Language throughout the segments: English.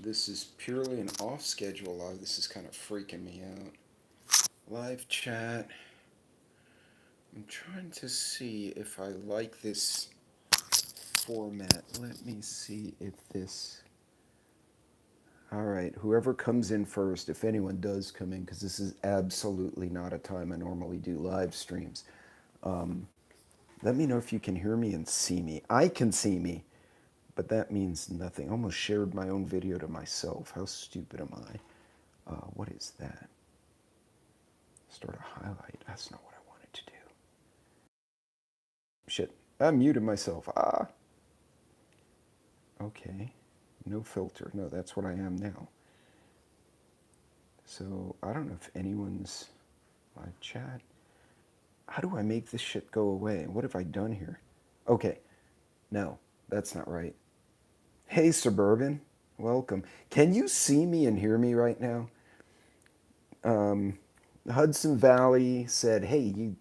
This is purely an off-schedule live. This is kind of freaking me out. Live chat. I'm trying to see if I like this format. Let me see if this... All right, whoever comes in first, if anyone does come in, because this is absolutely not a time I normally do live streams. Let me know if you can hear me and see me. I can see me, but that means nothing. I almost shared my own video to myself. How stupid am I? What is that? Start a highlight. That's not what I wanted to do. Shit. I muted myself. Ah. Okay. No filter. No, that's what I am now. So, I don't know if anyone's live chat. How do I make this shit go away? What have I done here? Okay. No, that's not right. Hey, Suburban. Welcome. Can you see me and hear me right now? Hudson Valley said, hey,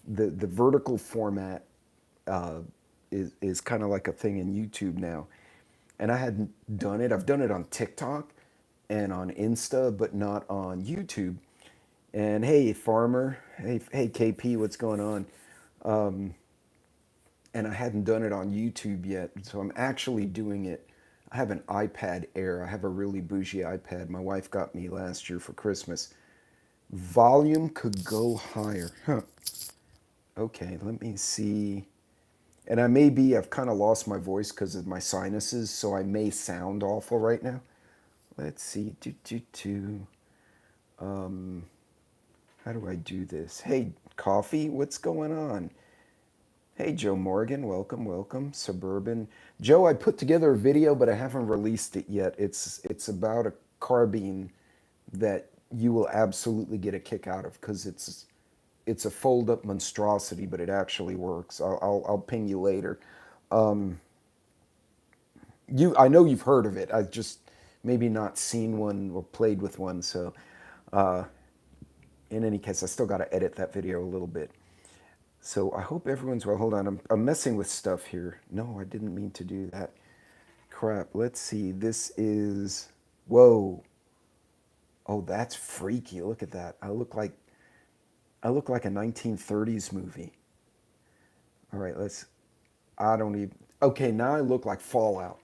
the vertical format uh, is kind of like a thing in YouTube now. And I hadn't done it. I've done it on TikTok and on Insta, but not on YouTube. And hey, Farmer, hey KP, what's going on? And I hadn't done it on YouTube yet, so I'm actually doing it. I have an iPad Air. I have a really bougie iPad my wife got me last year for Christmas. Volume could go higher. Huh. Okay, let me see. And I've kind of lost my voice because of my sinuses, so I may sound awful right now. Let's see. How do I do this? Hey, Coffee, what's going on? Hey, Joe Morgan, welcome, welcome. Suburban. Joe, I put together a video, but I haven't released it yet. It's about a carbine that you will absolutely get a kick out of because it's a fold-up monstrosity, but it actually works. I'll ping you later. I know you've heard of it. I've just maybe not seen one or played with one. So, in any case, I still got to edit that video a little bit. So I hope everyone's well. Hold on, I'm messing with stuff here. No, I didn't mean to do that. Crap. Let's see. This is... Whoa. Oh, that's freaky. Look at that. I look like a 1930s movie. All right, I don't even... Okay, now I look like Fallout.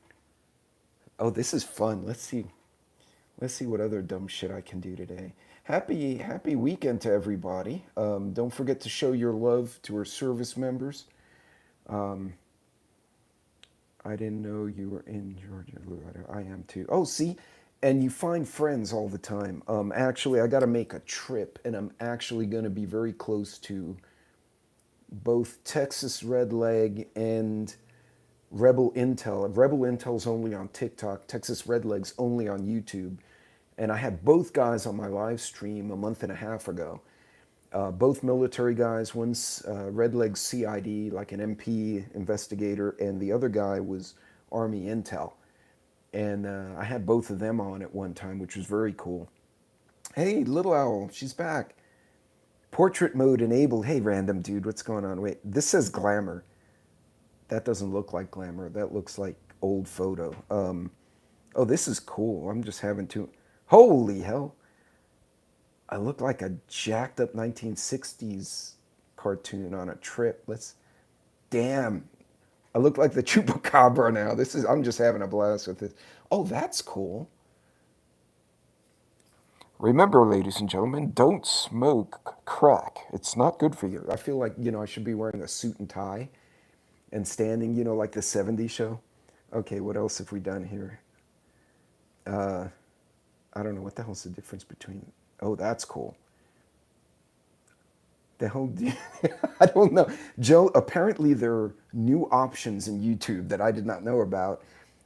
Oh, this is fun. Let's see. Let's see what other dumb shit I can do today. Happy weekend to everybody. Don't forget to show your love to our service members. I didn't know you were in Georgia. I am too. Oh, see? And you find friends all the time. Actually, I got to make a trip, and I'm actually going to be very close to both Texas Red Leg and Rebel Intel. Rebel Intel's only on TikTok. Texas Red Leg's only on YouTube. And I had both guys on my live stream a month and a half ago. Both military guys. One's Red Leg CID, like an MP investigator, and the other guy was Army Intel. And I had both of them on at one time, which was very cool. Hey, Little Owl, she's back. Portrait mode enabled. Hey, random dude, what's going on? Wait, this says glamour. That doesn't look like glamour. That looks like old photo. Oh, this is cool. I'm just having to... Holy hell. I look like a jacked up 1960s cartoon on a trip. Damn. I look like the Chupacabra now. I'm just having a blast with this. Oh, that's cool. Remember, ladies and gentlemen, don't smoke crack. It's not good for you. I feel like, I should be wearing a suit and tie and standing, like the 70s show. Okay, what else have we done here? I don't know. What the hell's the difference between... Oh, that's cool. The hell do you... I don't know. Joe, apparently there are new options in YouTube that I did not know about.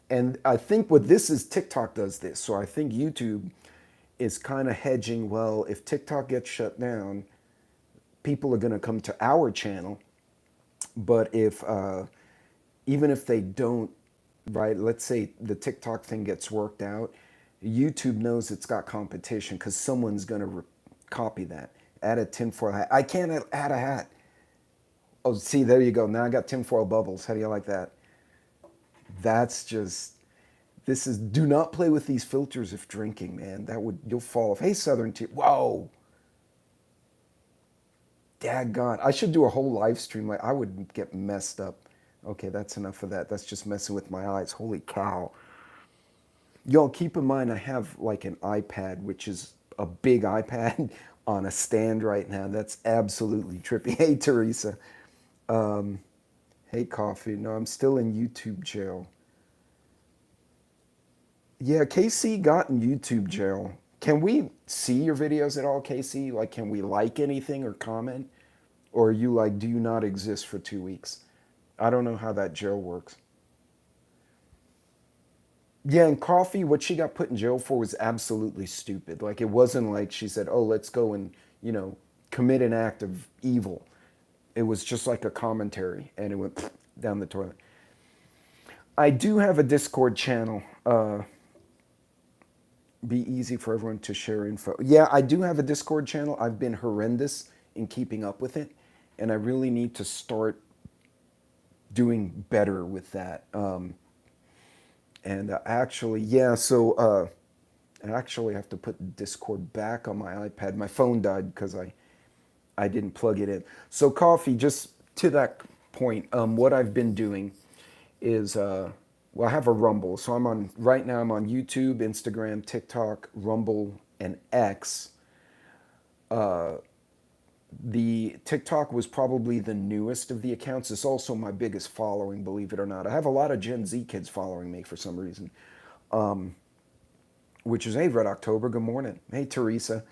And I think what this is, TikTok does this. So I think YouTube is kind of hedging, well, if TikTok gets shut down, people are going to come to our channel. But even if they don't, right, let's say the TikTok thing gets worked out, YouTube knows it's got competition because someone's going to copy that. Add a tinfoil hat. I can't add a hat. Oh, see, there you go. Now I got tinfoil bubbles. How do you like that? That's just... This is, do not play with these filters if drinking, man. That would, you'll fall off. Hey, Southern Tea. Whoa. Daggone. I should do a whole live stream. Like, I would get messed up. Okay, that's enough of that. That's just messing with my eyes. Holy cow. Y'all keep in mind, I have like an iPad, which is a big iPad on a stand right now. That's absolutely trippy. Hey, Teresa. Hey, Coffee. No, I'm still in YouTube jail. Yeah, KC got in YouTube jail. Can we see your videos at all, KC? Like, can we like anything or comment? Or are you like, do you not exist for 2 weeks? I don't know how that jail works. Yeah, and Coffee, what she got put in jail for was absolutely stupid. Like, it wasn't like she said, oh, let's go and, you know, commit an act of evil. It was just like a commentary, and it went down the toilet. I do have a Discord channel. Be easy for everyone to share info. Yeah, I do have a Discord channel. I've been horrendous in keeping up with it, and I really need to start doing better with that. And actually, yeah, so I actually have to put Discord back on my iPad. My phone died because I didn't plug it in. So, Coffee, just to that point, what I've been doing is, well, I have a Rumble. So I'm on, right now I'm on YouTube, Instagram, TikTok, Rumble, and X. The TikTok was probably the newest of the accounts. It's also my biggest following, believe it or not. I have a lot of Gen Z kids following me for some reason, which is, hey, Red October, good morning. Hey, Teresa.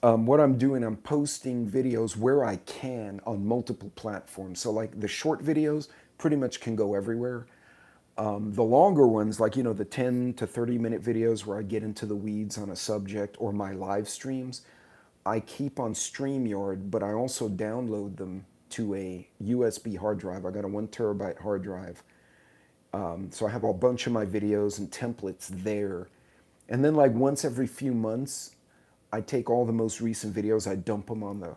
What I'm doing, I'm posting videos where I can on multiple platforms. So like the short videos pretty much can go everywhere. The longer ones, like, you know, the 10 to 30-minute videos where I get into the weeds on a subject, or my live streams, I keep on StreamYard, but I also download them to a USB hard drive. I got a 1 terabyte hard drive. So I have a bunch of my videos and templates there. And then like once every few months, I take all the most recent videos, I dump them on the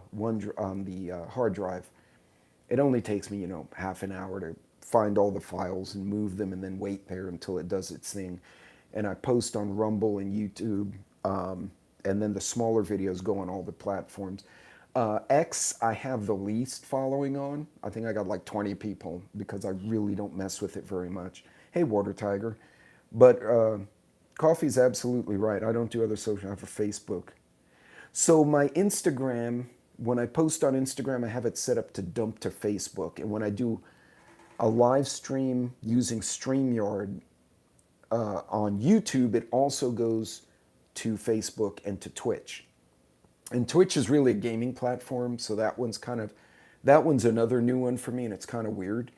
hard drive. It only takes me, you know, half an hour to find all the files and move them, and then wait there until it does its thing. And I post on Rumble and YouTube, and then the smaller videos go on all the platforms. X, I have the least following on. I think I got like 20 people because I really don't mess with it very much. Hey, Water Tiger. But Coffee's absolutely right. I don't do other social. I have a Facebook. So my Instagram, when I post on Instagram, I have it set up to dump to Facebook. And when I do a live stream using StreamYard on YouTube, it also goes to Facebook and to Twitch. And Twitch is really a gaming platform, so that one's another new one for me, and it's kind of weird.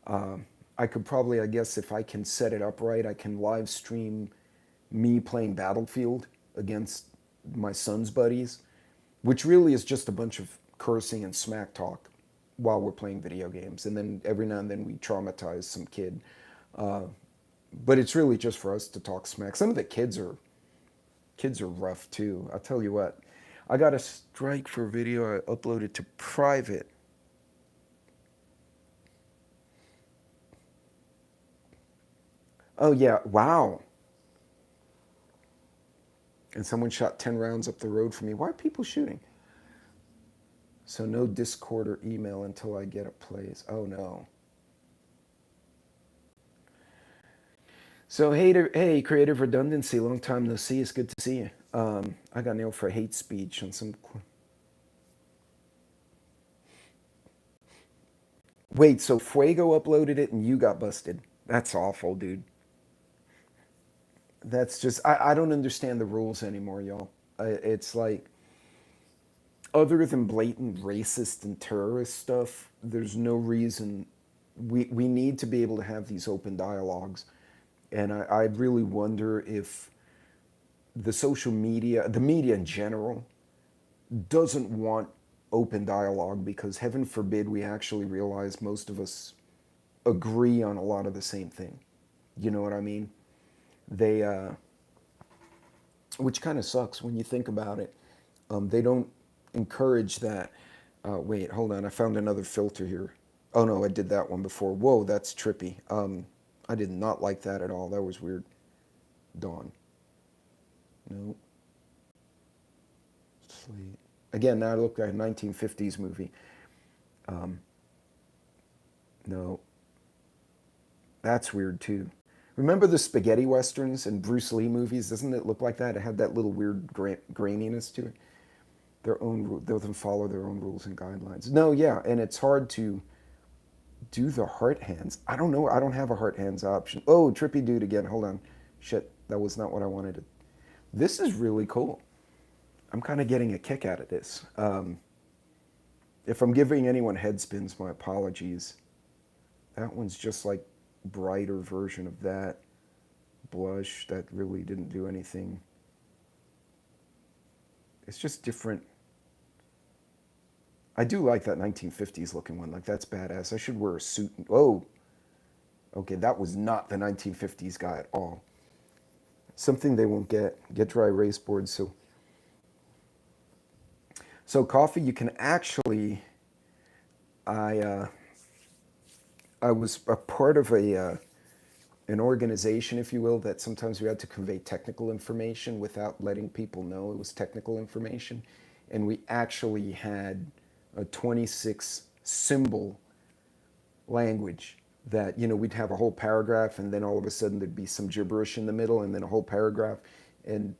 I could probably, I guess, if I can set it up right, I can live stream me playing Battlefield against my son's buddies, which really is just a bunch of cursing and smack talk while we're playing video games. And then every now and then we traumatize some kid. But it's really just for us to talk smack. Some of the kids are rough too. I'll tell you what. I got a strike for a video I uploaded to private. Oh yeah, wow. And someone shot 10 rounds up the road from me. Why are people shooting? So no Discord or email until I get a place. Oh no. So hey, Creative Redundancy, long time no see. It's good to see you. I got nailed for hate speech on some. Wait, so Fuego uploaded it and you got busted? That's awful, dude. That's just, I don't understand the rules anymore, y'all. It's like, other than blatant racist and terrorist stuff, there's no reason. We need to be able to have these open dialogues. And I really wonder if the social media, the media in general, doesn't want open dialogue, because heaven forbid we actually realize most of us agree on a lot of the same thing. You know what I mean? They, which kind of sucks when you think about it. They don't encourage that. Wait, hold on. I found another filter here. Oh no, I did that one before. Whoa, that's trippy. I did not like that at all. That was weird. Dawn. No. Slate. Again, now I look like a 1950s movie. Um, no. That's weird too. Remember the spaghetti westerns and Bruce Lee movies? Doesn't it look like that? It had that little weird graininess to it. Their own, they them follow their own rules and guidelines. No, yeah, and it's hard to do the heart hands. I don't know. I don't have a heart hands option. Oh, trippy dude again. Hold on. Shit, that was not what I wanted to. This is really cool. I'm kind of getting a kick out of this. If I'm giving anyone head spins, my apologies. That one's just like brighter version of that. Blush, that really didn't do anything. It's just different. I do like that 1950s looking one. Like, that's badass. I should wear a suit. Oh, okay, that was not the 1950s guy at all. Something they won't get dry erase boards. So coffee, you can actually. I I was a part of an organization, if you will, that sometimes we had to convey technical information without letting people know it was technical information, and we actually had a 26 symbol language that, we'd have a whole paragraph, and then all of a sudden there'd be some gibberish in the middle, and then a whole paragraph, and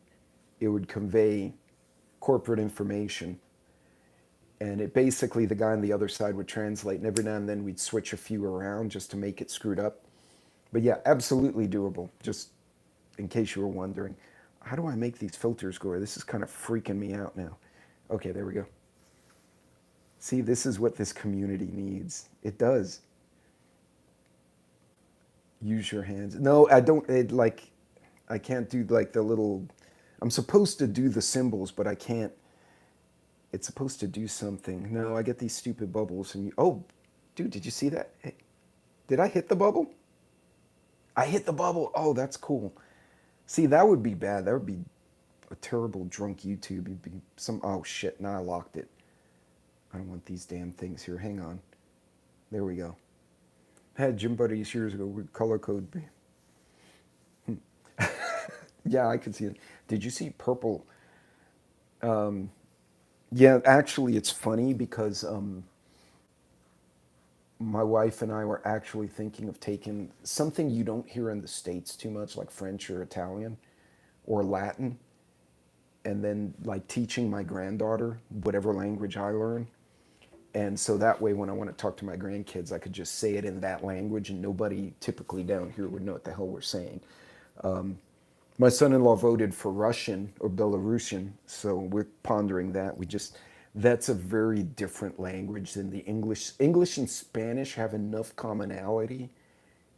it would convey corporate information. And it basically, the guy on the other side would translate, and every now and then we'd switch a few around just to make it screwed up. But yeah, absolutely doable. Just in case you were wondering, how do I make these filters go? This is kind of freaking me out now. Okay, there we go. See, this is what this community needs. It does. Use your hands. No, I don't. I can't do like the little. I'm supposed to do the symbols, but I can't. It's supposed to do something. No, I get these stupid bubbles, and oh, dude, did you see that? Hey, did I hit the bubble? I hit the bubble. Oh, that's cool. See, that would be bad. That would be a terrible drunk YouTube. It'd be some. Oh shit! Now I locked it. I don't want these damn things here. Hang on. There we go. I had gym buddies years ago with color code. Yeah, I could see it. Did you see purple? Yeah, actually, it's funny because my wife and I were actually thinking of taking something you don't hear in the States too much, like French or Italian or Latin, and then like teaching my granddaughter whatever language I learn. And so that way, when I want to talk to my grandkids, I could just say it in that language, and nobody typically down here would know what the hell we're saying. My son-in-law voted for Russian or Belarusian, so we're pondering that. That's a very different language than the English. English and Spanish have enough commonality.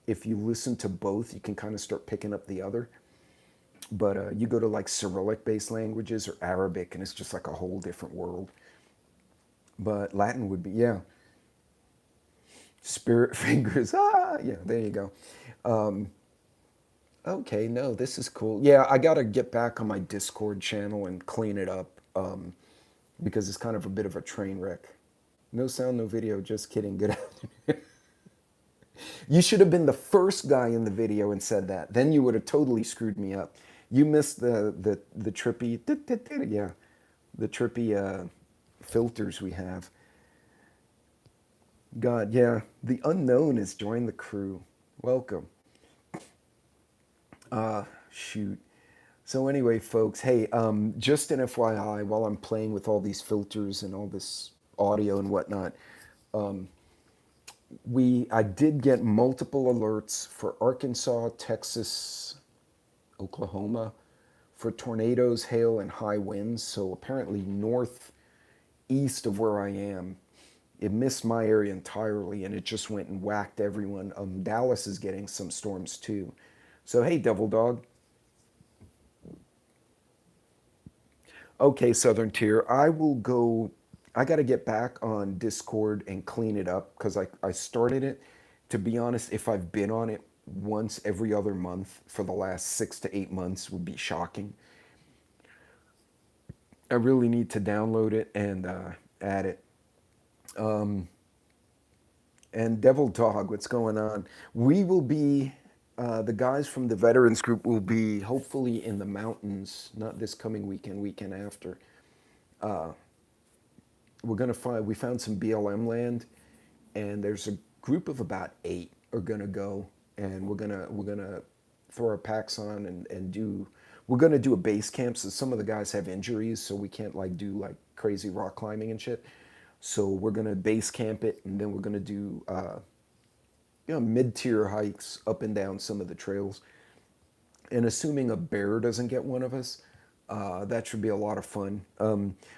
If you listen to both, you can kind of start picking up the other. But you go to like Cyrillic-based languages or Arabic, and it's just like a whole different world. But Latin would be, yeah, spirit fingers. Ah, yeah, there you go. Okay, no, this is cool. Yeah, I got to get back on my Discord channel and clean it up because it's kind of a bit of a train wreck. No sound, no video. Just kidding. Good afternoon. You should have been the first guy in the video and said that. Then you would have totally screwed me up. You missed the trippy, yeah, the trippy filters we have. God, yeah, the unknown has joined the crew. Welcome. Shoot. So anyway, folks, hey, just an FYI, while I'm playing with all these filters and all this audio and whatnot, I did get multiple alerts for Arkansas, Texas, Oklahoma, for tornadoes, hail, and high winds. So apparently northeast of where I am, it missed my area entirely, and it just went and whacked everyone. Dallas is getting some storms too. So hey, Devil Dog. Okay, Southern Tier, I will go. I got to get back on Discord and clean it up because I started it. To be honest, if I've been on it once every other month for the last 6 to 8 months would be shocking. I really need to download it and add it. And Devil Dog, what's going on? We will be The guys from the veterans group will be hopefully in the mountains, not this coming weekend, weekend after. We found some BLM land, and there's a group of about 8 are gonna go, and we're gonna throw our packs on and do. We're gonna do a base camp. So some of the guys have injuries, so we can't like do like crazy rock climbing and shit. So we're gonna base camp it, and then we're gonna do mid-tier hikes up and down some of the trails. And assuming a bear doesn't get one of us, that should be a lot of fun.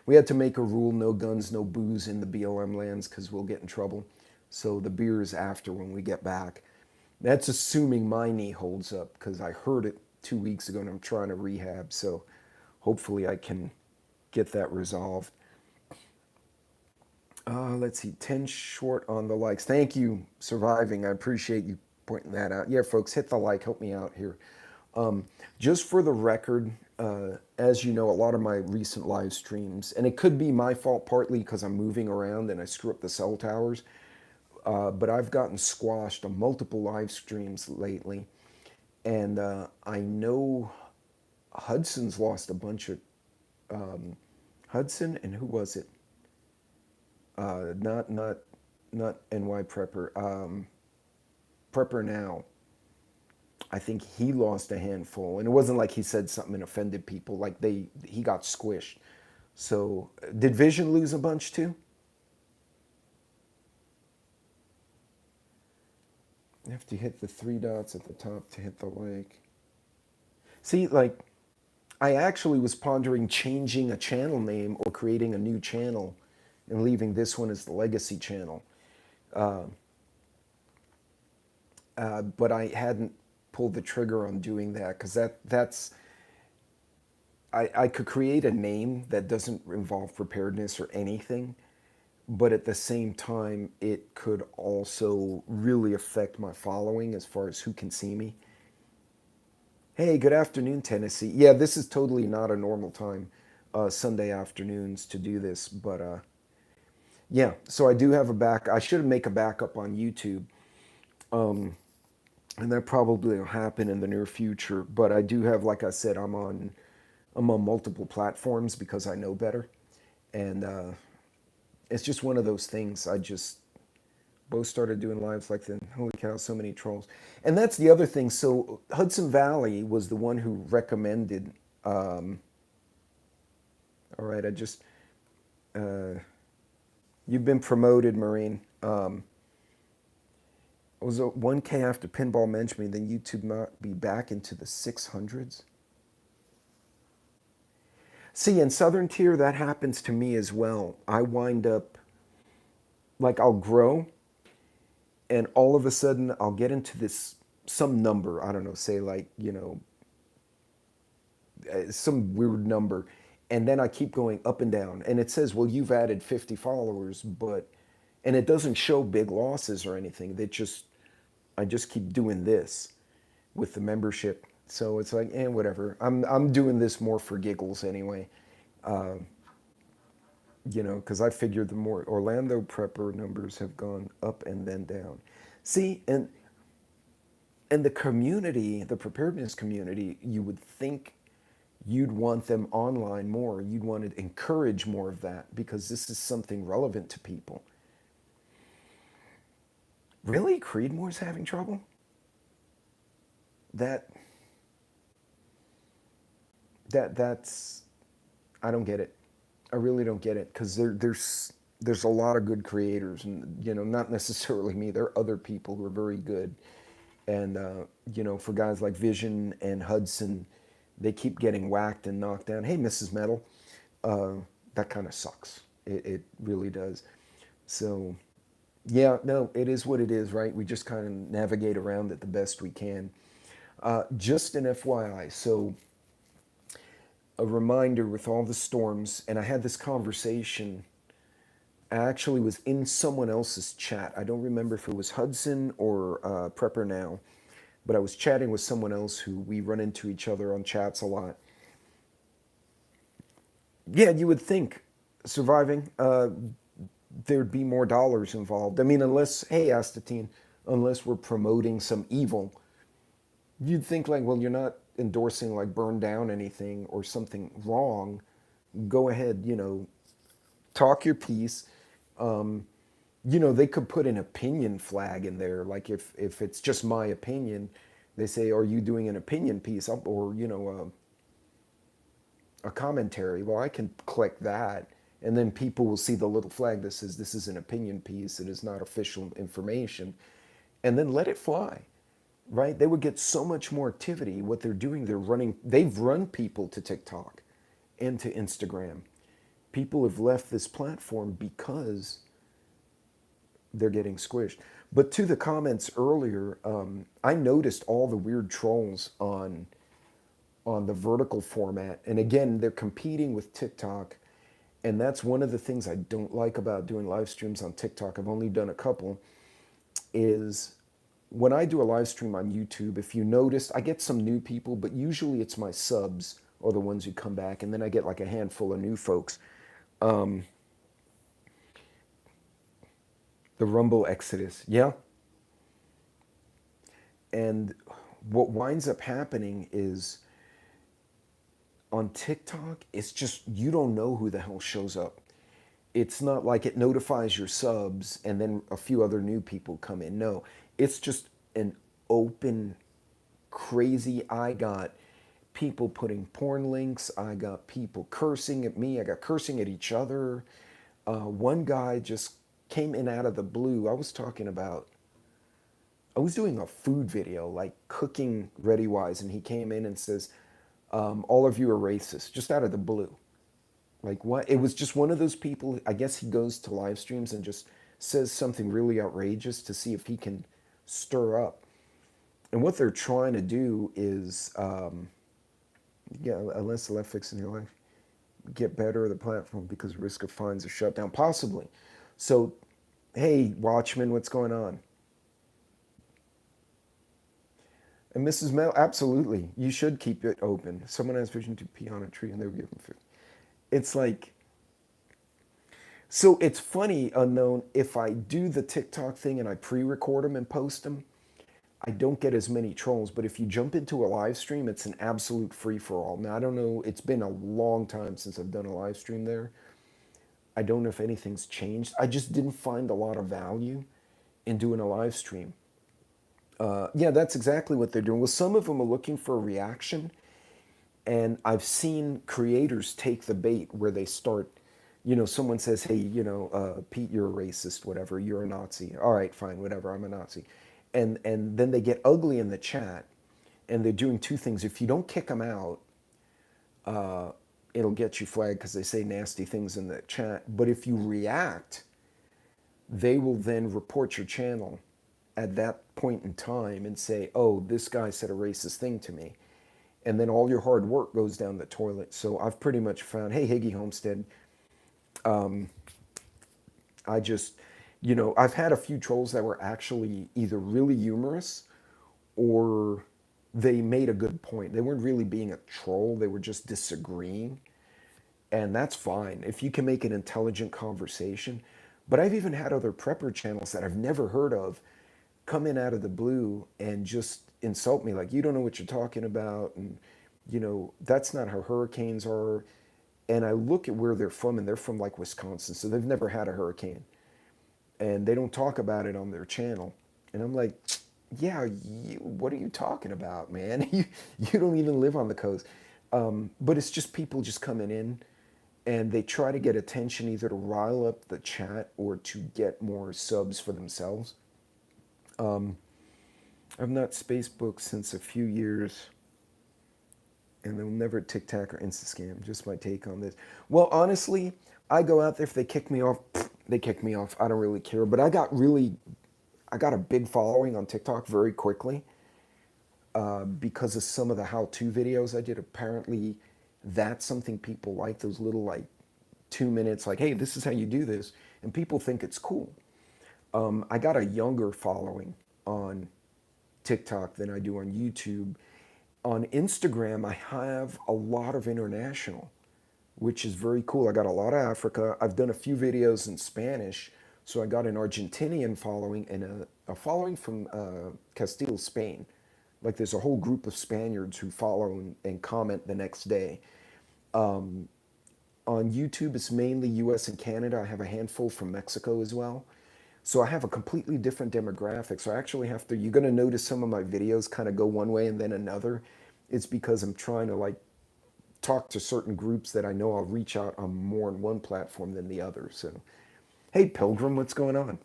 We had to make a rule: no guns, no booze in the BLM lands because we'll get in trouble. So the beer is after when we get back. That's assuming my knee holds up because I hurt it 2 weeks ago and I'm trying to rehab. So hopefully I can get that resolved. Let's see, 10 short on the likes. Thank you, Surviving. I appreciate you pointing that out. Yeah, folks, hit the like, help me out here. Just for the record, as you know, a lot of my recent live streams, and it could be my fault partly because I'm moving around and I screw up the cell towers, but I've gotten squashed on multiple live streams lately. And I know Hudson's lost a bunch of, Hudson, and who was it? Not NY Prepper, Prepper Now. I think he lost a handful, and it wasn't like he said something and offended people. Like he got squished. So did Vision lose a bunch too? You have to hit the 3 dots at the top to hit the like. See, like I actually was pondering changing a channel name or creating a new channel and leaving this one as the legacy channel. But I hadn't pulled the trigger on doing that because that's I could create a name that doesn't involve preparedness or anything, but at the same time it could also really affect my following as far as who can see me. Hey, good afternoon, Tennessee. Yeah, this is totally not a normal time, Sunday afternoons to do this, but yeah. So I do have a back. I should make a backup on YouTube, and that probably will happen in the near future. But I do have, like I said, I'm on multiple platforms because I know better, and it's just one of those things. I just both started doing lives like then. Holy cow, so many trolls. And that's the other thing. So Hudson Valley was the one who recommended. All right, I just you've been promoted, Marine. Was it 1K after Pinball mentioned me? Then YouTube not be back into the 600s. See, in Southern Tier, that happens to me as well. I wind up like I'll grow, and all of a sudden I'll get into this some number. I don't know, say like some weird number, and then I keep going up and down, and it says, well, you've added 50 followers, but and it doesn't show big losses or anything. I just keep doing this with the membership. So it's like, whatever. I'm doing this more for giggles anyway. Because I figured the more Orlando prepper numbers have gone up and then down. See, and the community, the preparedness community, you would think you'd want them online more. You'd want to encourage more of that because this is something relevant to people. Really? Creedmoor's having trouble? That that's I don't get it. I really don't get it because there's a lot of good creators, and not necessarily me. There are other people who are very good, and for guys like Vision and Hudson, they keep getting whacked and knocked down. Hey, Mrs. Metal, that kind of sucks. It really does. So yeah, no, it is what it is, right? We just kind of navigate around it the best we can. Just an FYI, so a reminder with all the storms, and I had this conversation. I actually was in someone else's chat. I don't remember if it was Hudson or Prepper Now, but I was chatting with someone else who we run into each other on chats a lot. Yeah, you would think surviving, there'd be more dollars involved. I mean, unless, hey, Astatine, unless we're promoting some evil, you'd think like, well, you're not endorsing like burn down anything or something wrong. Go ahead, talk your piece. They could put an opinion flag in there. Like if it's just my opinion, they say, are you doing an opinion piece up or, a commentary? Well, I can click that and then people will see the little flag that says this is an opinion piece. It is not official information. And then let it fly, right? They would get so much more activity. What they're doing, they've run people to TikTok and to Instagram. People have left this platform because they're getting squished. But to the comments earlier, I noticed all the weird trolls on the vertical format. And again, they're competing with TikTok. And that's one of the things I don't like about doing live streams on TikTok. I've only done a couple. Is when I do a live stream on YouTube, if you notice, I get some new people, but usually it's my subs or the ones who come back. And then I get like a handful of new folks. The Rumble Exodus. Yeah. And what winds up happening is on TikTok, it's just you don't know who the hell shows up. It's not like it notifies your subs and then a few other new people come in. No, it's just an open, crazy. I got people putting porn links. I got people cursing at me. I got cursing at each other. One guy just came in out of the blue. I was doing a food video, like cooking ready wise, and he came in and says, all of you are racist, just out of the blue. Like what? It was just one of those people. I guess he goes to live streams and just says something really outrageous to see if he can stir up. And what they're trying to do is, yeah, unless the left fixing your life, get better at the platform because risk of fines or shutdown, possibly. So, hey, Watchman, what's going on? And Mrs. Mel, absolutely, you should keep it open. Someone has vision to pee on a tree and they would give them food. It's like, so it's funny, Unknown, if I do the TikTok thing and I pre-record them and post them, I don't get as many trolls. But if you jump into a live stream, it's an absolute free-for-all. Now, I don't know, it's been a long time since I've done a live stream there. I don't know if anything's changed. I just didn't find a lot of value in doing a live stream. Yeah, that's exactly what they're doing. Well, some of them are looking for a reaction. And I've seen creators take the bait where they start, someone says, hey, Pete, you're a racist, whatever, you're a Nazi. All right, fine, whatever, I'm a Nazi. And then they get ugly in the chat and they're doing two things. If you don't kick them out, it'll get you flagged because they say nasty things in the chat. But if you react, they will then report your channel at that point in time and say, oh, this guy said a racist thing to me. And then all your hard work goes down the toilet. So I've pretty much found, hey, Higgy Homestead, I just, I've had a few trolls that were actually either really humorous or they made a good point. They weren't really being a troll. They were just disagreeing. And that's fine if you can make an intelligent conversation. But I've even had other prepper channels that I've never heard of come in out of the blue and just insult me like, you don't know what you're talking about, and that's not how hurricanes are. And I look at where they're from, and they're from like Wisconsin, so they've never had a hurricane and they don't talk about it on their channel. And I'm like, yeah, what are you talking about, man? You don't even live on the coast. But it's just people just coming in and they try to get attention either to rile up the chat or to get more subs for themselves. I've not Spacebook since a few years, and they'll never TikTok or Instascam. Just my take on this. Well, honestly, I go out there. If they kick me off, they kick me off. I don't really care. But I got a big following on TikTok very quickly because of some of the how-to videos I did. Apparently, that's something people like. Those little like 2 minutes, like, hey, this is how you do this, and people think it's cool. I got a younger following on TikTok than I do on YouTube. On Instagram, I have a lot of international, which is very cool. I got a lot of Africa. I've done a few videos in Spanish, so I got an Argentinian following and a following from Castile, Spain, Like there's a whole group of Spaniards who follow and comment the next day. On YouTube, it's mainly US and Canada. I have a handful from Mexico as well. So I have a completely different demographic. So I actually have to, you're going to notice some of my videos kind of go one way and then another. It's because I'm trying to like talk to certain groups that I know I'll reach out on more on one platform than the other. So, hey, Pilgrim, what's going on?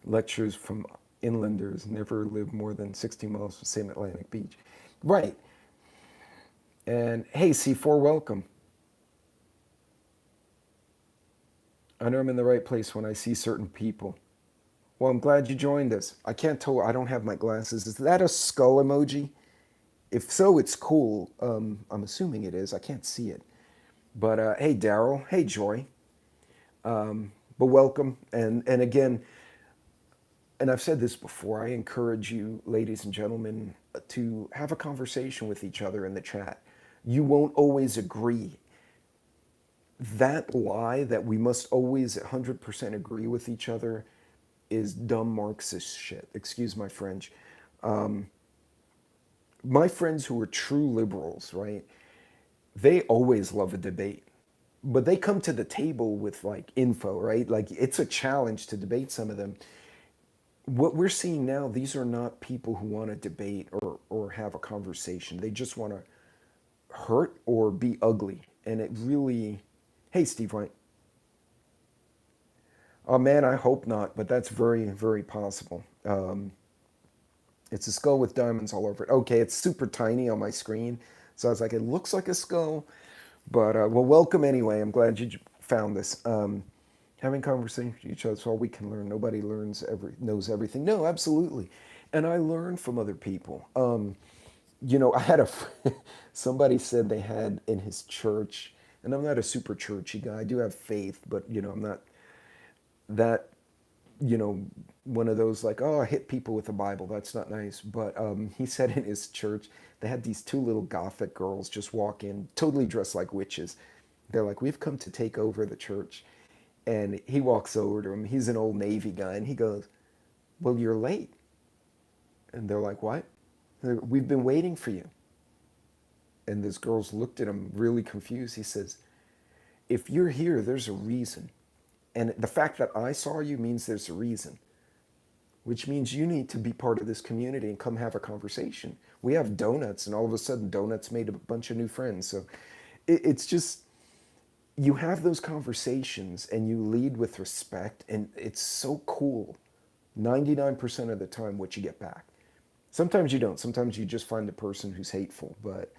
Lectures from inlanders never live more than 60 miles from same Atlantic beach. Right. And hey, C4, welcome. I know I'm in the right place when I see certain people. Well, I'm glad you joined us. I can't tell, I don't have my glasses. Is that a skull emoji? If so, it's cool. I'm assuming it is. I can't see it. But hey, Daryl. Hey, Joy. But welcome. And again, and I've said this before, I encourage you, ladies and gentlemen, to have a conversation with each other in the chat. You won't always agree. That lie that we must always 100% agree with each other is dumb Marxist shit. Excuse my French. My friends who are true liberals, right? They always love a debate, but they come to the table with like info, right? Like it's a challenge to debate some of them. What we're seeing now, these are not people who want to debate or have a conversation. They just want to hurt or be ugly. And it really, hey, Steve White. Oh man, I hope not, but that's very, very possible. It's a skull with diamonds all over it. Okay, it's super tiny on my screen. So I was like, it looks like a skull. But, well, welcome anyway. I'm glad you found this. Having conversations with each other is all we can learn. Nobody knows everything. No, absolutely. And I learn from other people. I had somebody said they had in his church, and I'm not a super churchy guy. I do have faith, but, I'm not that, you know, one of those like, oh, I hit people with the Bible. That's not nice. But he said in his church, they had these two little gothic girls just walk in, totally dressed like witches. They're like, we've come to take over the church. And he walks over to him. He's an old Navy guy. And he goes, well, you're late. And they're like, what? We've been waiting for you. And this girl's looked at him really confused. He says, if you're here, there's a reason. And the fact that I saw you means there's a reason, which means you need to be part of this community and come have a conversation. We have donuts, and all of a sudden, donuts made a bunch of new friends. So it's just, you have those conversations and you lead with respect, and it's so cool. 99% of the time, what you get back. Sometimes you don't. Sometimes you just find the person who's hateful. But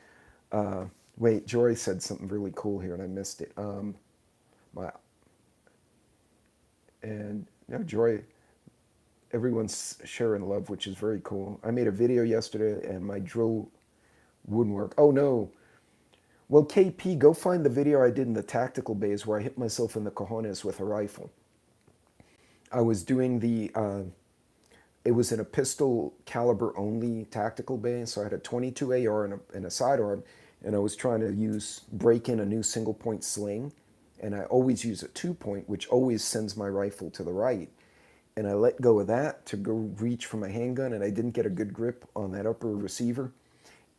wait, Jory said something really cool here, and I missed it. My and Joy, everyone's sharing love, which is very cool. I made a video yesterday, and my drill wouldn't work. Oh no. Well, KP, go find the video I did in the tactical bays where I hit myself in the cojones with a rifle. I was doing it was in a pistol caliber only tactical bay, so I had a 22 AR and a sidearm, and I was trying to break in a new single point sling, and I always use a 2-point, which always sends my rifle to the right. And I let go of that to go reach for my handgun, and I didn't get a good grip on that upper receiver,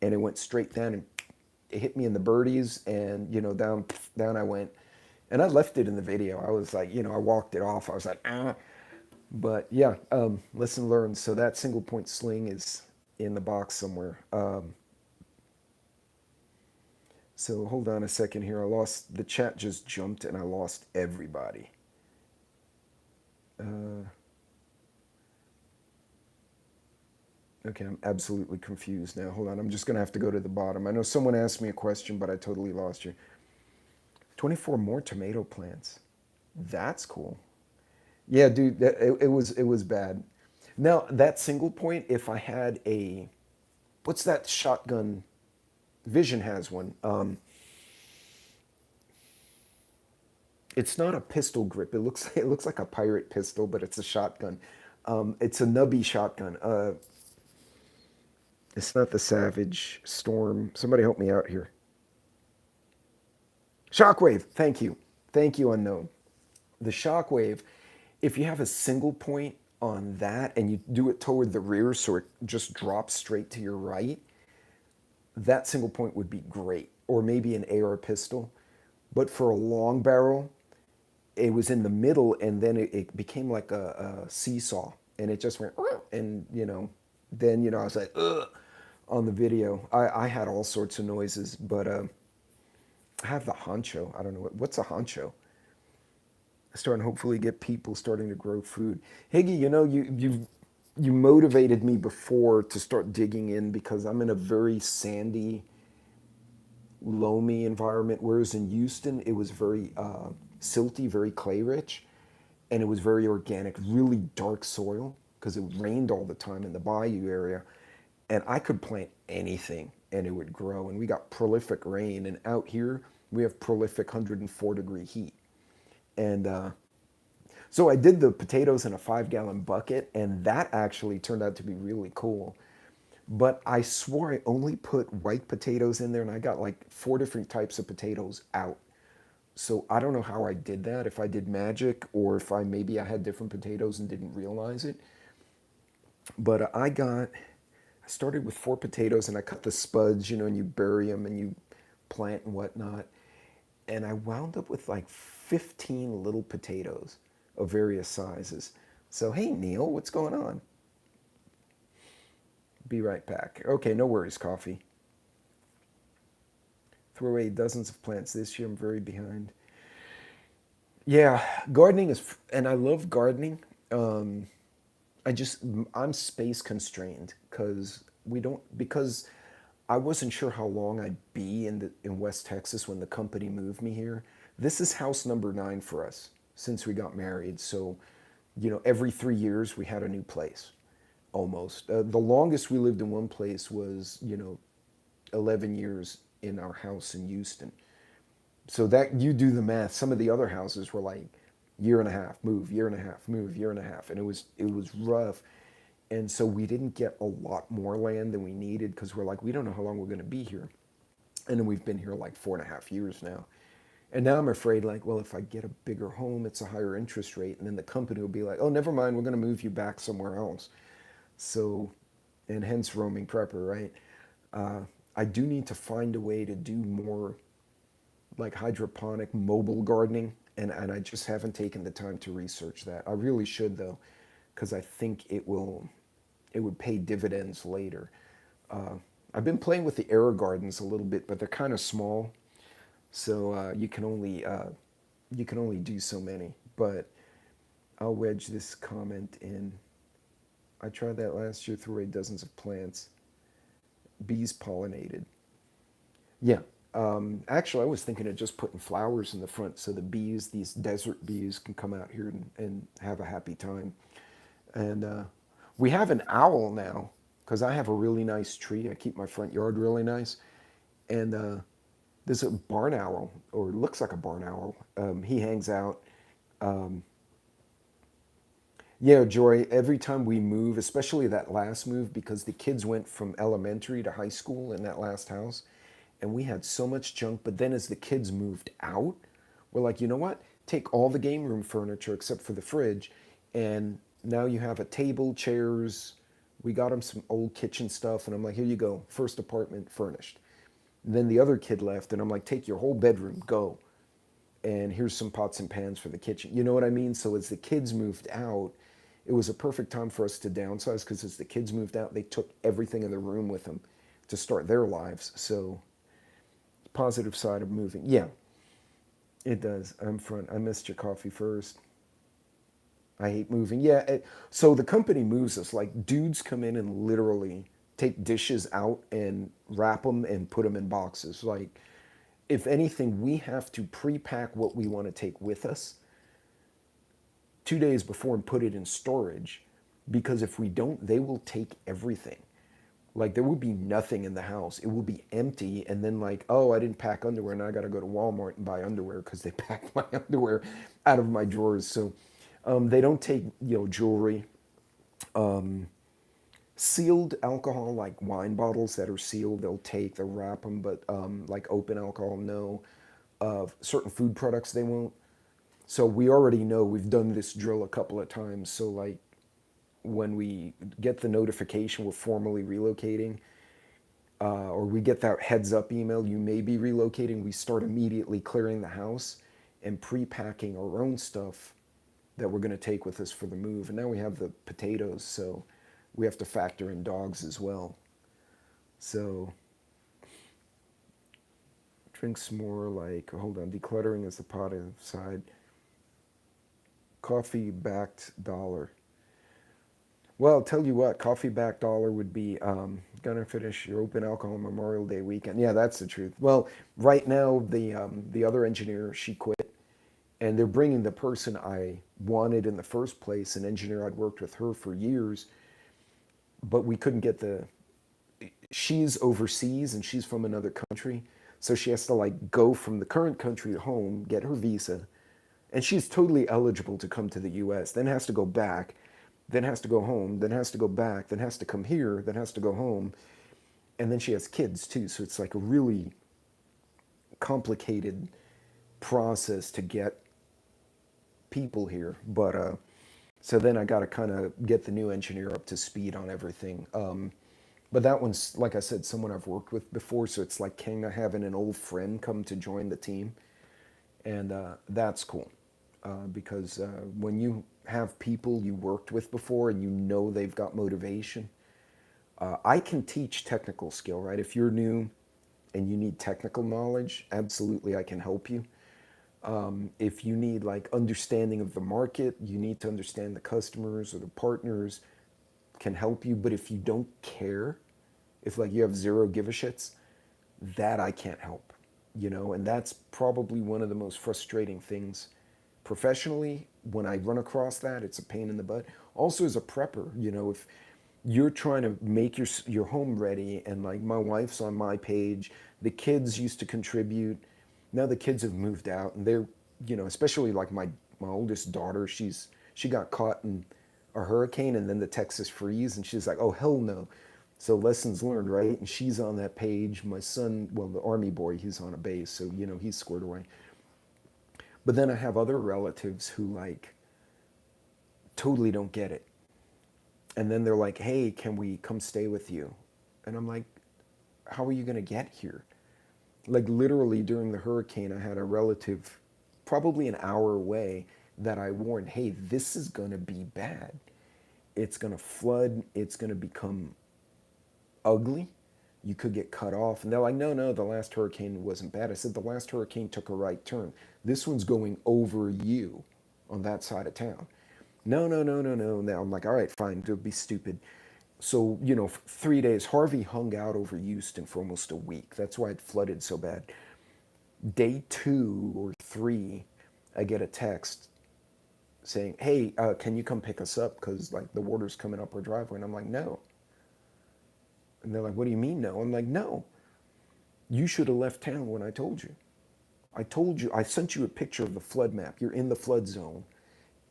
and it went straight down and it hit me in the birdies, and down I went. And I left it in the video. I was like, I walked it off. I was like, ah. But yeah, lesson learned. So that single point sling is in the box somewhere. So hold on a second here. The chat just jumped and I lost everybody. Okay, I'm absolutely confused now. Hold on, I'm just gonna have to go to the bottom. I know someone asked me a question, but I totally lost you. 24 more tomato plants. That's cool. Yeah, dude, it was bad. Now, that single point, if I had what's that shotgun? Vision has one. It's not a pistol grip. It looks like a pirate pistol, but it's a shotgun. It's a nubby shotgun. It's not the Savage Storm. Somebody help me out here. Shockwave. Thank you, Unknown. The Shockwave. If you have a single point on that and you do it toward the rear so it just drops straight to your right, that single point would be great. Or maybe an AR pistol. But for a long barrel, it was in the middle and then it became like a seesaw and it just went, and then, I was like, ugh, on the video. I had all sorts of noises, but I have the honcho. I don't know what's a honcho. Starting to hopefully get people starting to grow food. Higgy, you motivated me before to start digging in because I'm in a very sandy, loamy environment, whereas in Houston it was very silty, very clay rich, and it was very organic, really dark soil because it rained all the time in the bayou area, and I could plant anything and it would grow. And we got prolific rain, and out here we have prolific 104-degree heat. And so I did the potatoes in a 5-gallon bucket, and that actually turned out to be really cool. But I swore I only put white potatoes in there, and I got like 4 different types of potatoes out. So I don't know how I did that, if I did magic or if I had different potatoes and didn't realize it. But I started with 4 potatoes and I cut the spuds, and you bury them and you plant and whatnot. And I wound up with like 15 little potatoes of various sizes. So, hey, Neil, what's going on? Be right back. Okay, no worries, coffee. Throw away dozens of plants this year. I'm very behind. Yeah, gardening and I love gardening. Um, I just, I'm space constrained because I wasn't sure how long I'd be in West Texas when the company moved me here. This is house number 9 for us since we got married. So, every 3 years we had a new place, almost. The longest we lived in one place was, 11 years in our house in Houston. So that you do the math. Some of the other houses were like year and a half, move, year and a half, move, year and a half, and it was rough. And so we didn't get a lot more land than we needed because we're like, we don't know how long we're going to be here. And then we've been here like 4.5 years now. And now I'm afraid, like, well, if I get a bigger home, it's a higher interest rate. And then the company will be like, oh, never mind, we're going to move you back somewhere else. So, and hence roaming prepper, right? Uh, I do need to find a way to do more like hydroponic mobile gardening. And I just haven't taken the time to research that. I really should, though, because I think it would pay dividends later. Uh, I've been playing with the air gardens a little bit, but they're kind of small, so you can only do so many. But I'll wedge this comment in. I tried that last year, threw away dozens of plants. Bees pollinated. Yeah. Actually, I was thinking of just putting flowers in the front so the bees, these desert bees, can come out here and have a happy time. And we have an owl now because I have a really nice tree. I keep my front yard really nice. And there's a barn owl, or looks like a barn owl. He hangs out. Um, yeah, Joy, every time we move, especially that last move, because the kids went from elementary to high school in that last house, and we had so much junk. But then as the kids moved out, we're like, you know what? Take all the game room furniture except for the fridge, and now you have a table, chairs. We got them some old kitchen stuff, and I'm like, here you go, first apartment furnished. And then the other kid left, and I'm like, take your whole bedroom, go. And here's some pots and pans for the kitchen. You know what I mean? So as the kids moved out, it was a perfect time for us to downsize because as the kids moved out, they took everything in the room with them to start their lives. So positive side of moving. Yeah, it does. I'm front. I missed your coffee first. I hate moving. Yeah. So the company moves us. Like dudes come in and literally take dishes out and wrap them and put them in boxes. Like, if anything, we have to pre-pack what we want to take with us 2 days before and put it in storage, because if we don't, they will take everything. Like there will be nothing in the house. It will be empty. And then like, oh, I didn't pack underwear. Now I got to go to Walmart and buy underwear because they packed my underwear out of my drawers. So they don't take, jewelry. Sealed alcohol, like wine bottles that are sealed, they'll wrap them. But like open alcohol, no. Certain food products, they won't. So we already know, we've done this drill a couple of times. So like when we get the notification we're formally relocating, or we get that heads up email, you may be relocating, we start immediately clearing the house and pre-packing our own stuff that we're going to take with us for the move. And now we have the potatoes, so we have to factor in dogs as well. So drinks more like, hold on, decluttering is the positive side. Coffee backed dollar. Well, I'll tell you what, coffee backed dollar would be gonna finish your open alcohol Memorial Day weekend. Yeah, that's the truth. Well, right now the other engineer, she quit, and they're bringing the person I wanted in the first place, an engineer I'd worked with her for years, but we couldn't get the. She's overseas and she's from another country, so she has to like go from the current country to home, get her visa, and she's totally eligible to come to the U.S. Then has to go back, then has to go home, then has to go back, then has to come here, then has to go home, and then she has kids too. So it's like a really complicated process to get people here. But so then I got to kind of get the new engineer up to speed on everything. But that one's, like I said, someone I've worked with before, so it's like kind of having an old friend come to join the team, and that's cool. Because when you have people you worked with before and you know they've got motivation, I can teach technical skill, right? If you're new and you need technical knowledge, absolutely I can help you. If you need like understanding of the market, you need to understand the customers or the partners, can help you. But if you don't care, if like you have zero give a shits, that I can't help, you know. And that's probably one of the most frustrating things professionally. When I run across that, it's a pain in the butt. Also as a prepper, you know, if you're trying to make your home ready, and like my wife's on my page, the kids used to contribute, now the kids have moved out, and they're, you know, especially like my oldest daughter, she got caught in a hurricane and then the Texas freeze, and she's like, oh hell no. So lessons learned, right? And she's on that page. My son, well, the army boy, he's on a base, so you know he's squared away. But then I have other relatives who like totally don't get it. And then they're like, hey, can we come stay with you? And I'm like, how are you going to get here? Like literally during the hurricane, I had a relative probably an hour away that I warned, hey, this is going to be bad. It's going to flood. It's going to become ugly. You could get cut off. And they're like, no, no, the last hurricane wasn't bad. I said, the last hurricane took a right turn. This one's going over you on that side of town. No, no, no, no, no. Now I'm like, all right, fine, don't be stupid. So, you know, for 3 days, Harvey hung out over Houston for almost a week. That's why it flooded so bad. Day 2 or 3, I get a text saying, hey, can you come pick us up? Because, like, the water's coming up our driveway. And I'm like, no. And they're like, what do you mean, no? I'm like, no. You should have left town when I told you. I told you, I sent you a picture of the flood map. You're in the flood zone.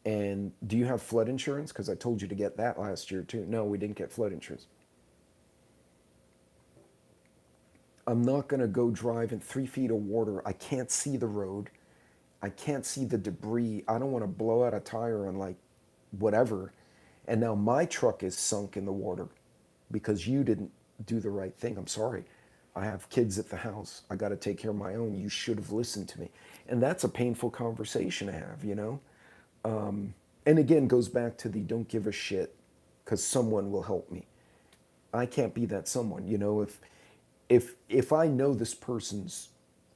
And do you have flood insurance? Because I told you to get that last year too. No, we didn't get flood insurance. I'm not going to go drive in 3 feet of water. I can't see the road. I can't see the debris. I don't want to blow out a tire on like whatever. And now my truck is sunk in the water because you didn't do the right thing. I'm sorry. I have kids at the house. I got to take care of my own. You should have listened to me. And that's a painful conversation to have, you know? And again, goes back to the don't give a shit because someone will help me. I can't be that someone, you know. If I know this person's,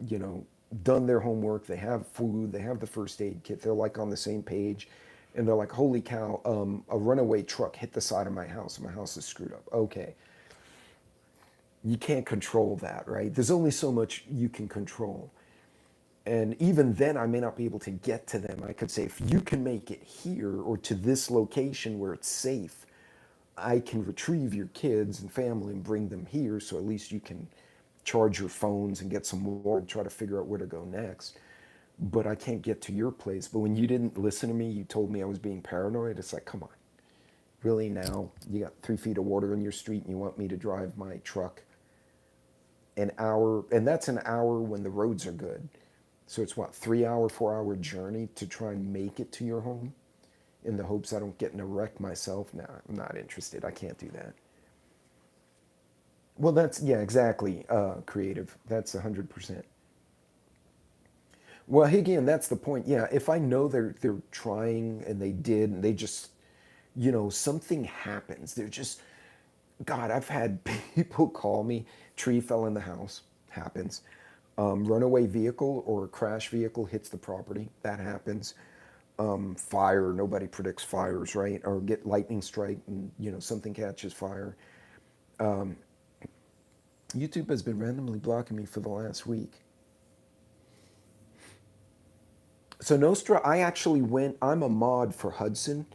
you know, done their homework, they have food, they have the first aid kit, they're like on the same page, and they're like, holy cow, a runaway truck hit the side of my house, and my house is screwed up. Okay, you can't control that, right? There's only so much you can control. And even then, I may not be able to get to them. I could say, if you can make it here or to this location where it's safe, I can retrieve your kids and family and bring them here, so at least you can charge your phones and get some more and try to figure out where to go next. But I can't get to your place. But when you didn't listen to me, you told me I was being paranoid. It's like, come on. Really now? You got 3 feet of water in your street and you want me to drive my truck an hour? And that's an hour when the roads are good. So it's what, 3 hour, 4 hour journey to try and make it to your home? in the hopes I don't get in a wreck myself. No, I'm not interested. I can't do that. Well, that's, yeah, exactly, creative. That's 100%. Well, again, that's the point. Yeah, if I know they're trying and they did and they just, something happens. They're just, God, I've had people call me, tree fell in the house, happens. Runaway vehicle or crash vehicle hits the property, that happens. Fire, nobody predicts fires, right? Or get lightning strike and, something catches fire. YouTube has been randomly blocking me for the last week. So Nostra, I actually went, I'm a mod for Hudson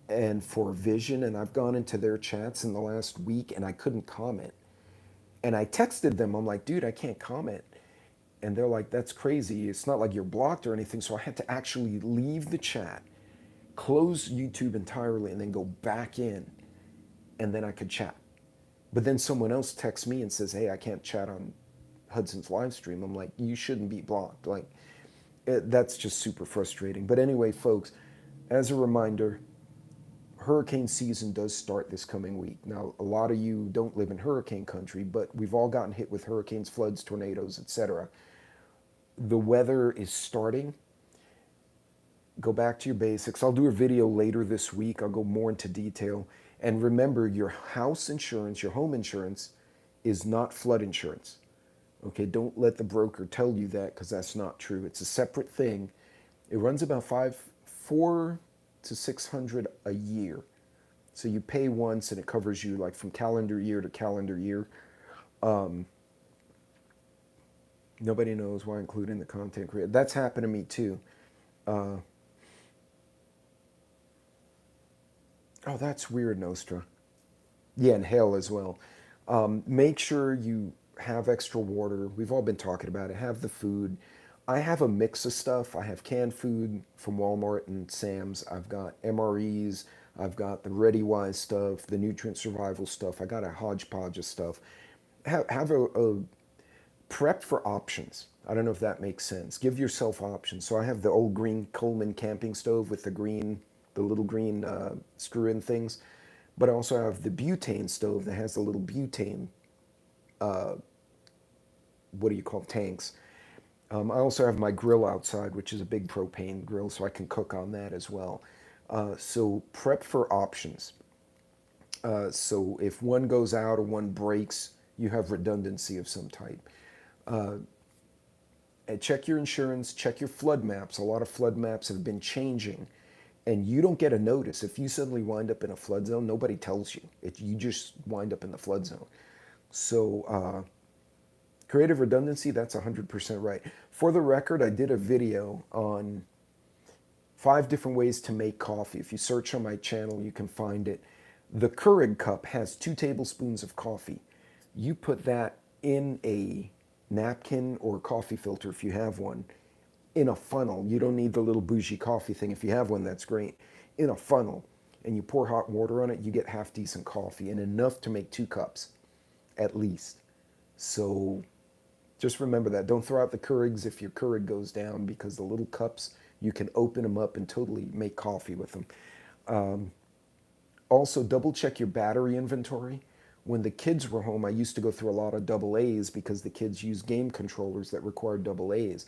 and for Vision, and I've gone into their chats in the last week and I couldn't comment. And I texted them, I'm like, dude, I can't comment. And they're like, that's crazy. It's not like you're blocked or anything. So I had to actually leave the chat, close YouTube entirely, and then go back in, and then I could chat. But then someone else texts me and says, hey, I can't chat on Hudson's live stream. I'm like, you shouldn't be blocked. Like, that's just super frustrating. But anyway, folks, as a reminder, hurricane season does start this coming week. Now, a lot of you don't live in hurricane country, but we've all gotten hit with hurricanes, floods, tornadoes, etc. The weather is starting. Go back to your basics. I'll do a video later this week. I'll go more into detail. And remember, your house insurance, your home insurance, is not flood insurance. Okay, don't let the broker tell you that, because that's not true. It's a separate thing. It runs about 4 to 600 a year. So you pay once and it covers you like from calendar year to calendar year. Nobody knows why I include in the content creator. That's happened to me too. Oh, that's weird, Nostra. Yeah, and hail as well. Make sure you have extra water. We've all been talking about it. Have the food. I have a mix of stuff. I have canned food from Walmart and Sam's. I've got MREs. I've got the ReadyWise stuff, the nutrient survival stuff. I got a hodgepodge of stuff. Have a prep for options. I don't know if that makes sense. Give yourself options. So I have the old green Coleman camping stove with the little green screw-in things. But I also have the butane stove that has the little butane, what do you call tanks. I also have my grill outside, which is a big propane grill, so I can cook on that as well. So prep for options. So if one goes out or one breaks, you have redundancy of some type. And check your insurance, check your flood maps. A lot of flood maps have been changing, and you don't get a notice. If you suddenly wind up in a flood zone, nobody tells you. You just wind up in the flood zone. So creative redundancy, that's 100% right. For the record, I did a video on 5 different ways to make coffee. If you search on my channel, you can find it. The Keurig cup has 2 tablespoons of coffee. You put that in a napkin or coffee filter if you have one, in a funnel. You don't need the little bougie coffee thing. If you have one, that's great. In a funnel, and you pour hot water on it, you get half decent coffee, and enough to make 2 cups, at least. So just remember that. Don't throw out the Keurigs if your Keurig goes down, because the little cups, you can open them up and totally make coffee with them. Also, double check your battery inventory. When the kids were home, I used to go through a lot of double A's because the kids use game controllers that require double A's.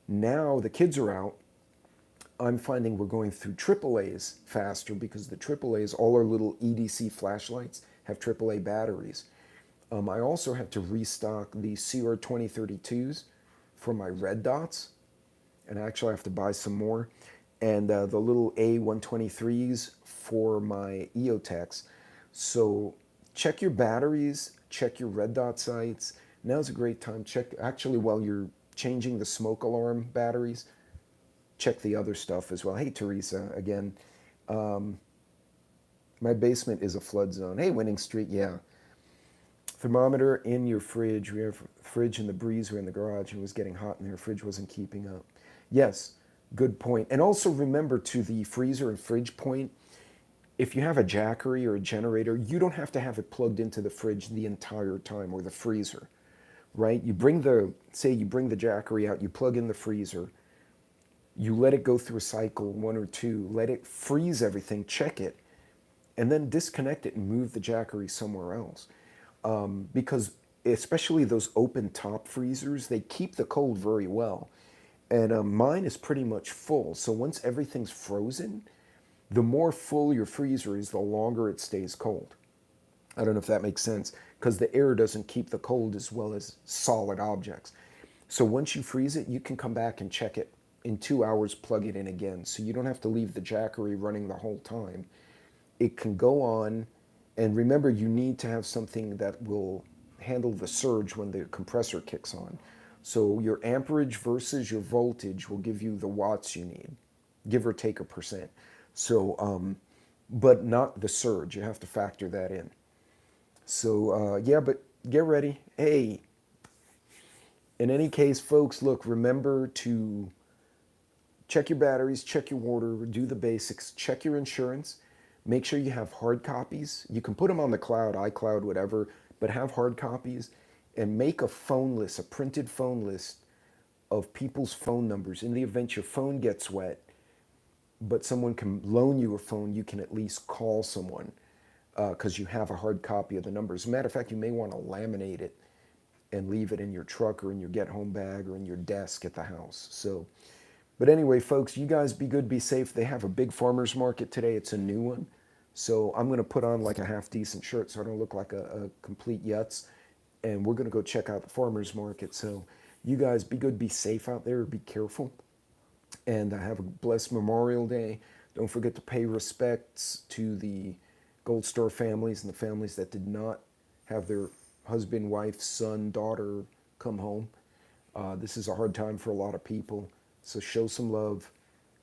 Now the kids are out. I'm finding we're going through triple A's faster because the triple A's, all our little EDC flashlights, have triple A batteries. I also have to restock the CR2032s for my red dots, and I actually have to buy some more. And the little A123s for my EOTechs. So check your batteries, check your red dot sites. Now's a great time. Check, actually, while you're changing the smoke alarm batteries, check the other stuff as well. Hey, Teresa, again. My basement is a flood zone. Hey, Winning Street, yeah. Thermometer in your fridge. We have a fridge in the breezer in the garage, and it was getting hot in there. Fridge wasn't keeping up. Yes, good point. And also remember, to the freezer and fridge point, if you have a Jackery or a generator, you don't have to have it plugged into the fridge the entire time, or the freezer, right? Say you bring the Jackery out, you plug in the freezer, You let it go through a cycle, one or two, let it freeze everything, check it, and then disconnect it and move the Jackery somewhere else. Because especially those open top freezers, they keep the cold very well. And mine is pretty much full. So once everything's frozen, the more full your freezer is, the longer it stays cold. I don't know if that makes sense, because the air doesn't keep the cold as well as solid objects. So once you freeze it, you can come back and check it in 2 hours, plug it in again. So you don't have to leave the Jackery running the whole time. It can go on, and remember, you need to have something that will handle the surge when the compressor kicks on. So your amperage versus your voltage will give you the watts you need, give or take a percent. So, but not the surge. You have to factor that in. So, yeah, but get ready. Hey, in any case, folks, look, remember to check your batteries, check your water, do the basics, check your insurance, make sure you have hard copies. You can put them on the cloud, iCloud, whatever, but have hard copies, and make a phone list, a printed phone list of people's phone numbers. In the event your phone gets wet, but someone can loan you a phone, you can at least call someone because you have a hard copy of the numbers. As a matter of fact, you may want to laminate it and leave it in your truck or in your get-home bag or in your desk at the house. So, but anyway, folks, you guys be good, be safe. They have a big farmer's market today. It's a new one. So I'm going to put on like a half-decent shirt so I don't look like a complete yutz. And we're going to go check out the farmer's market. So you guys be good, be safe out there, be careful. And have a blessed Memorial Day. Don't forget to pay respects to the Gold Star families and the families that did not have their husband, wife, son, daughter come home. This is a hard time for a lot of people. So show some love.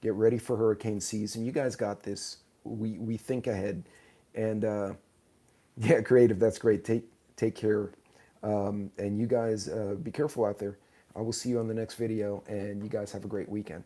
Get ready for hurricane season. You guys got this. We think ahead. And yeah, great. If that's great, take care. And you guys be careful out there. I will see you on the next video. And you guys have a great weekend.